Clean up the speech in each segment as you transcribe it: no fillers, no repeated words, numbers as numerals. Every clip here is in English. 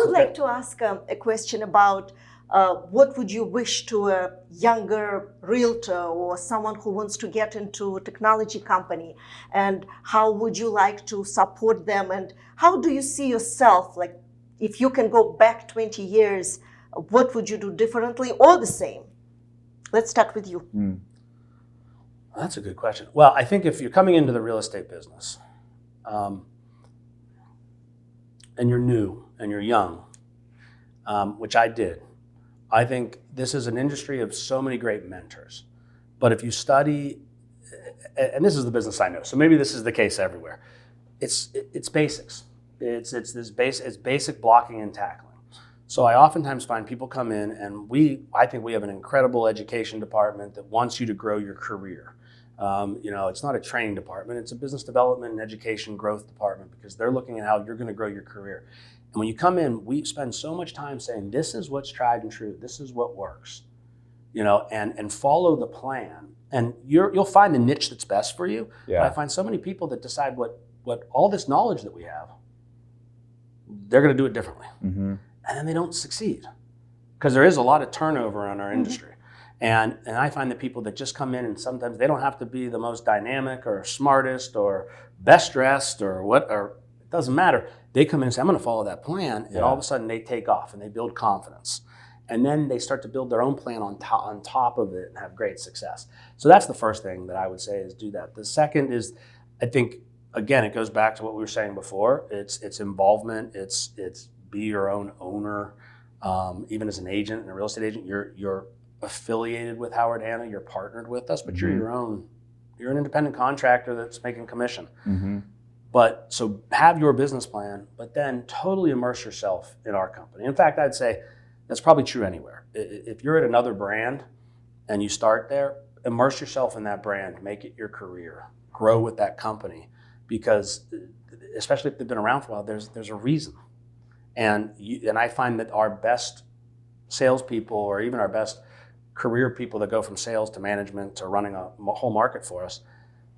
would like to ask a question about what would you wish to a younger realtor or someone who wants to get into a technology company, and how would you like to support them, and how do you see yourself, like if you can go back 20 years, what would you do differently or the same? Let's start with you. That's a good question. Well, I think if you're coming into the real estate business and you're new and you're young, which I did, I think this is an industry of so many great mentors. But if you study, and this is the business I know, so maybe this is the case everywhere, it's basics. It's basic blocking and tackling. So I oftentimes find people come in, and I think we have an incredible education department that wants you to grow your career. It's not a training department, it's a business development and education growth department, because they're looking at how you're going to grow your career. And when you come in, we spend so much time saying, this is what's tried and true, this is what works, and follow the plan. And you'll find the niche that's best for you. Yeah. But I find so many people that decide what all this knowledge that we have, they're going to do it differently. Mm-hmm. And then they don't succeed, because there is a lot of turnover in our industry. And I find that people that just come in, and sometimes they don't have to be the most dynamic or smartest or best dressed or it doesn't matter. They come in and say, I'm going to follow that plan. And all of a sudden they take off and they build confidence. And then they start to build their own plan on top of it and have great success. So that's the first thing that I would say, is do that. The second is, I think, again, it goes back to what we were saying before. It's involvement. It's be your own owner. Even as an agent and a real estate agent, you're affiliated with Howard Hanna, you're partnered with us, but you're an independent contractor that's making commission. Mm-hmm. But so have your business plan, but then totally immerse yourself in our company. In fact, I'd say that's probably true anywhere. If you're at another brand and you start there, immerse yourself in that brand, make it your career, grow with that company, because especially if they've been around for a while, there's a reason. And I find that our best salespeople, or even our best career people that go from sales to management to running a whole market for us,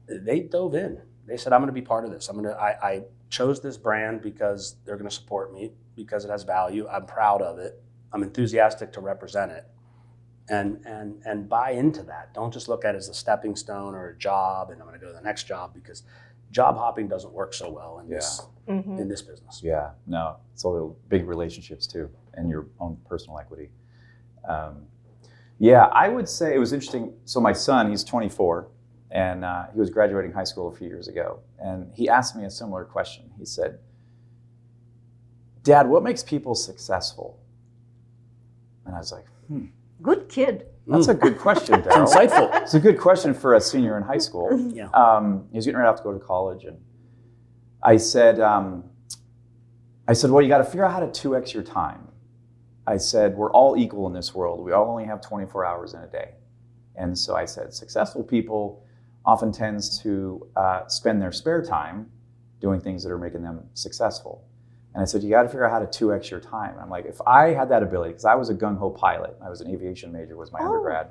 they dove in. They said, I'm going to be part of this. I chose this brand because they're going to support me, because it has value. I'm proud of it. I'm enthusiastic to represent it, and buy into that. Don't just look at it as a stepping stone or a job, and I'm going to go to the next job, because job hopping doesn't work so well in this business. Yeah, no, it's all big relationships too, and your own personal equity. I would say it was interesting. So my son, he's 24, and he was graduating high school a few years ago, and he asked me a similar question. He said, Dad, what makes people successful? And I was like, Good kid. That's a good question, Daryl. It's insightful. It's a good question for a senior in high school. Yeah. He was getting ready to have to go to college, and I said, well, you got to figure out how to 2x your time. I said, we're all equal in this world. We all only have 24 hours in a day. And so I said, successful people often tends to spend their spare time doing things that are making them successful. And I said, you got to figure out how to 2x your time. And I'm like, if I had that ability, because I was a gung-ho pilot. I was an aviation major, was my undergrad.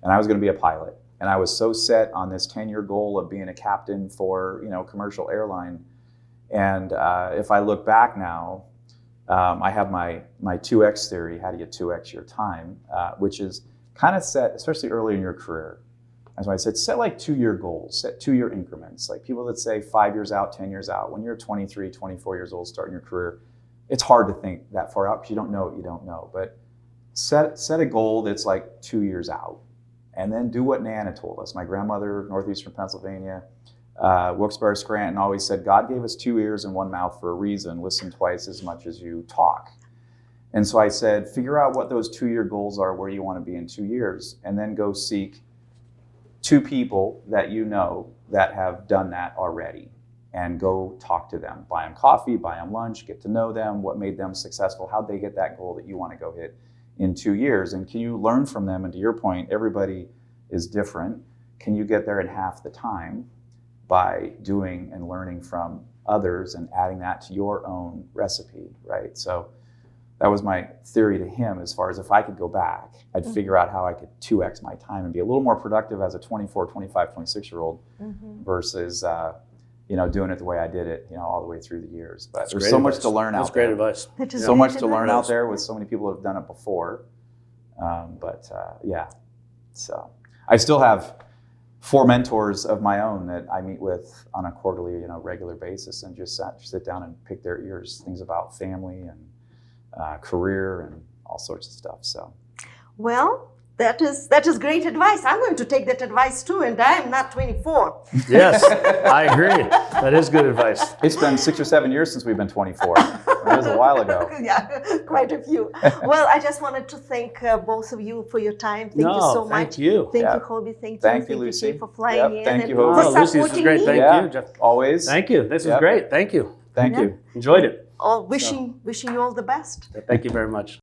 And I was going to be a pilot. And I was so set on this 10-year goal of being a captain for, commercial airline. And if I look back now, I have my 2x theory, how do you 2x your time, which is kind of set, especially early in your career. As I said, set like 2-year goals, set 2-year increments. Like people that say 5 years out, 10 years out. When you're 23, 24 years old, starting your career, it's hard to think that far out because you don't know what you don't know. But set a goal that's like 2 years out, and then do what Nana told us. My grandmother, Northeastern Pennsylvania, Wilkes-Barre Scranton, always said, God gave us 2 ears and 1 mouth for a reason. Listen twice as much as you talk. And so I said, figure out what those 2-year goals are, where you want to be in 2 years, and then go seek 2 people that you know that have done that already, and go talk to them. Buy them coffee, buy them lunch, get to know them, what made them successful, how'd they hit that goal that you want to go hit in 2 years, and can you learn from them? And to your point, everybody is different. Can you get there in half the time by doing and learning from others and adding that to your own recipe, right? So that was my theory to him, as far as if I could go back, I'd figure out how I could 2x my time and be a little more productive as a 24, 25, 26-year-old versus doing it the way I did it, all the way through the years. But there's great so much advice. to learn That's out great there. advice. That is So great much to learn advice. out there with so many people who have done it before. So I still have 4 mentors of my own that I meet with on a quarterly, regular basis, and just sit down and pick their ears, things about family and career and all sorts of stuff. So, Well, that is great advice. I'm going to take that advice too, and I am not 24. Yes, I agree. That is good advice. it's been 6 or 7 years since we've been 24. It was a while ago. Yeah, quite a few. Well, I just wanted to thank both of you for your time. Thank you so much. Thank you. Thank Yeah. you, Hobie. Thank Thank you, you, Lucy. Jay, for flying Yep, in. thank and you, Hobie. for Oh, Lucy, this is supporting great. me. Thank Yeah, you, Jeff. always. Thank you. This was Yep. great. Thank you. Thank Yeah. you. Enjoyed it. Oh, wishing you all the best. Thank you very much.